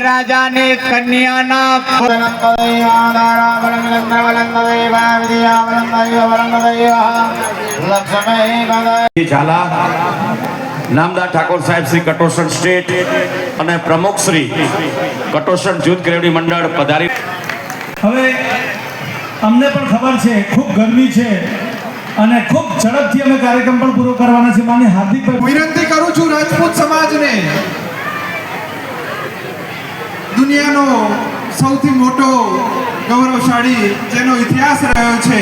રાજાની કન્યાના ઝાલા નામદાર ઠાકોર સાહેબ શ્રી કટોસણ સ્ટેટ અને પ્રમુખ શ્રી કટોસણ જૂથ કેળવણી મંડળ પધારી. હવે અમને પણ ખબર છે ખૂબ ગરમી છે અને ખૂબ ઝડપથી અમે કાર્યક્રમ પણ પૂરો કરવાના છે. માની હાર્દિક વિનંતી કરું છું રાજપૂત સમાજને, દુનિયાનો સૌથી મોટો ગૌરવશાળી જેનો ઇતિહાસ રહ્યો છે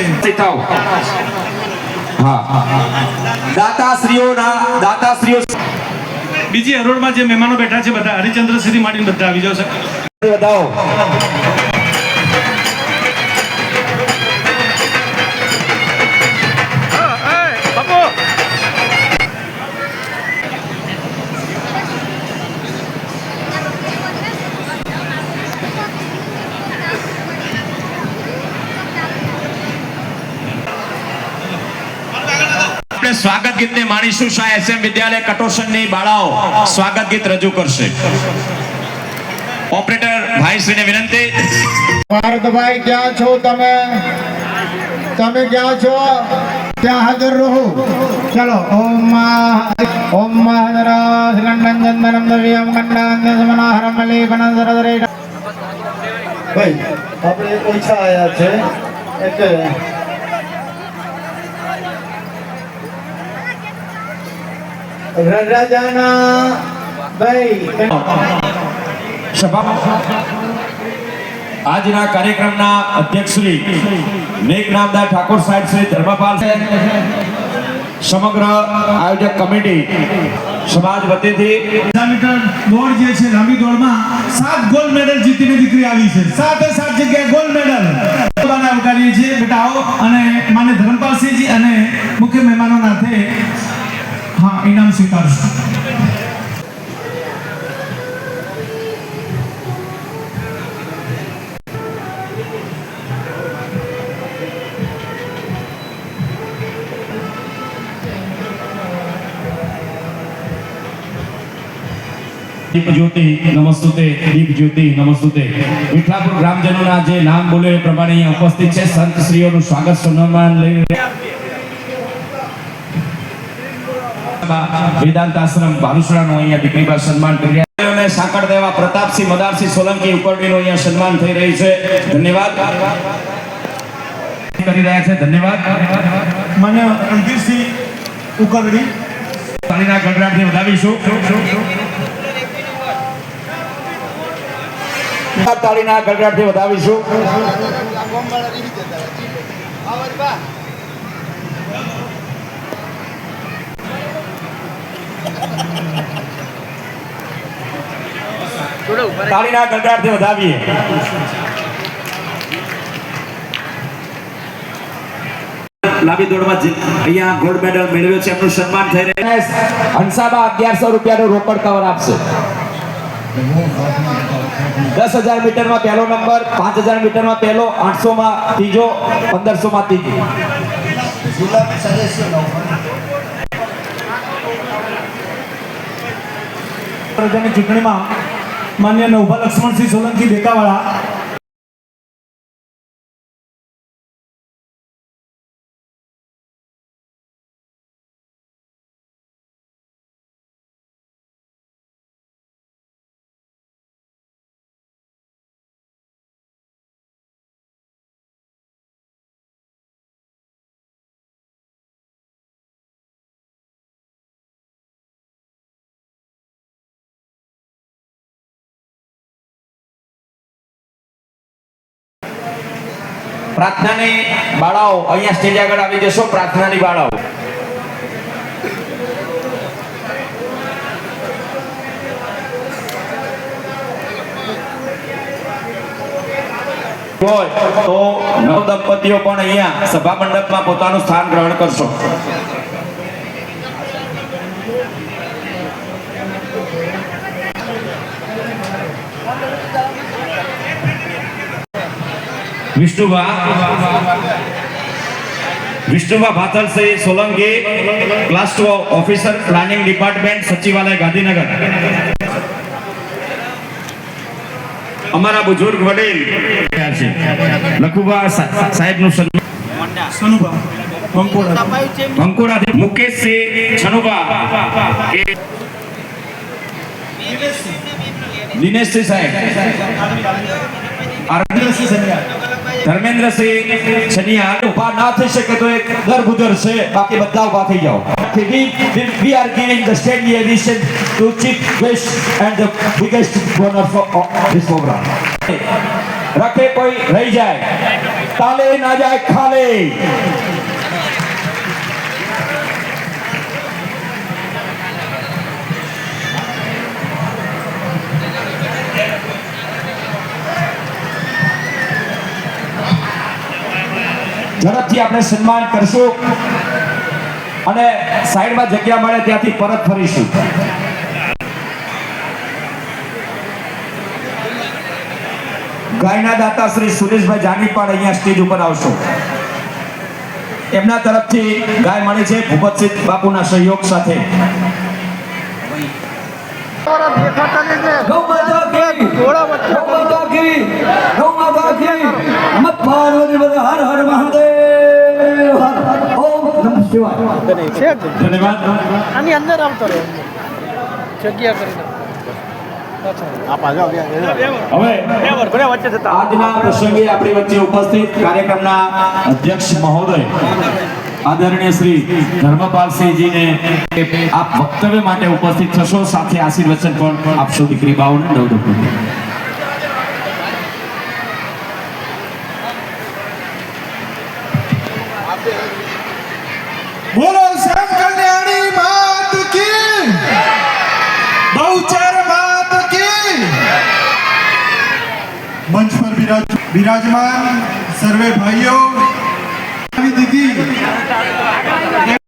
દાતાશ્રીઓ બીજી હરોળમાં જે મહેમાનો બેઠા છે બધા હરિચંદ્રસિંહથી માંડીને બધા આવી જાવ છે. બતાવો. સ્વાગત ગીત ને માણીશું. શાહ એસએમ વિદ્યાલય કટોસણ ની બાળાઓ સ્વાગત ગીત રજૂ કરશે. ઓપરેટર ભાઈ શ્રીને વિનંતી. ભારતભાઈ ક્યાં છો તમે? તમે ક્યાં છો? ત્યાં હાજર રહો. ચલો ઓમ ઓમ મહાદરાસ્કંદન ચંદનમ દવ્યમ કંડાંગ સમનાહરમ લેપન સરદરે. ભાઈ આપણે ઓછા આયા છે એટલે રાજાના ભાઈ આજના કાર્યક્રમના અધ્યક્ષ શ્રી મેઘ નામદાર ઠાકોર સાહેબ શ્રી ધર્મપાલ સમગ્ર આયોજક કમિટી સમાજ વતીથી 100 મીટર દોડ જે છે લાંબી દોડમાં 7 ગોલ્ડ મેડલ જીતીને દીકરી આવી છે. 7 જગ્યાએ ગોલ્ડ મેડલ આવકારીએ છીએ. બેટા આવો અને માન્ય ધર્મપાલસિંહજી અને મુખ્ય મહેમાનો નાથે હા ઇનામ સ્વીકારશો. દીપ જ્યોતિ નમસ્તુતે, દીપ જ્યોતિ નમસ્તુતે. વિઠલાપુર ગ્રામજનોના જે નામ બોલે એ પ્રમાણે અહીંયા ઉપસ્થિત છે. સંત શ્રીઓનું સ્વાગત સન્માન લઈ વેદાંત આશ્રમ ભારુસરાનું અહીંયા દીકરીબા સન્માન કરી રહ્યા છે. સાંકળ દેવા પ્રતાપસિંહ મદારસિંહ સોલંકી ઉકરડીનું અહીંયા સન્માન થઈ રહી છે. ધન્યવાદ કરી રહ્યા છે. ધન્યવાદ. માન્ય રણધીરસિંહ ઉકરડી તાળીના ગડગડાટથી વધાવીશું. તાળીના ગડગડાટથી વધાવીશું. તાળીના ગડગડાટથી વધાવીએ. લાંબી દોડમાં અહીંયા ગોલ્ડ મેડલ મેળવ્યો છે, એમનું સન્માન થઈ રહ્યું છે. હંસાબા 1100 રૂપિયાનું રોકડ કવર આપશે. 10,000 મીટરમાં પહેલો નંબર, 5,000 મીટરમાં પહેલો, 800 માં ત્રીજો, 1500 માં ત્રીજો. ચૂંટણીમાં માન્ય નવભા લક્ષ્મણસિંહ સોલંકી દેકાવાળા પ્રાર્થનાની બાળાઓ અહીંયા સ્ટેજ આગળ આવી જશો. પ્રાર્થનાની બાળાઓ તો નવ દંપતીઓ પણ અહીંયા સભા મંડપમાં પોતાનું સ્થાન ગ્રહણ કરશો. Vishnubha Bhatalsinh Solanki, class 2 officer, planning department, Sachivalaya, Gandhinagar. અમારા બુજુર્ગ વડીલ છે લખુબા સાહેબનું સન્માન સનુભા બંકોડા બંકોડા મુકેશસિંહ છનુભા એ દિનેશસિંહ સાહેબ ધર્મેન્દ્રસિંહ છનિયા ઉભા ના થઈ શકે તો એક દર ગુજર છે બાકી બધા ઉભા થઈ જાઓ we are giving the standing ovation to chief guest and the biggest donor for this program રખે કોઈ રહી જાય તાલે ના જાય ખાલે ઝડપથી આપણે સન્માન કરશું અને સાઈડમાં જગ્યા મળે ત્યાંથી પરત ફરીશું ગાયના દાતા શ્રી સુરેશભાઈ જાની પણ અહીંયા સ્ટેજ ઉપર આવશો એમના તરફથી ગાય મળી છે ભૂપતસિંહ બાપુના સહયોગ સાથે હર હર મહાદેવ ઓમ નમઃ શિવાય ધન્યવાદ આની અંદર આવતો રહે જગ્યા કરીને હવે આજના પ્રસંગે આપણી વચ્ચે ઉપસ્થિત કાર્યક્રમના અધ્યક્ષ મહોદય આદરણીય શ્રી ધર્મપાલસિંહજીને આપ વક્તવ્ય માટે ઉપસ્થિત થશો સાથે આશીર્વચન પણ આપશો દીકરી બાઓને નવદંપતિ બોલો શ્યામ કલ્યાણી માત કી બહુચર માત કી મંચ પર વિરાજમાન સર્વે ભાઈઓ દીદી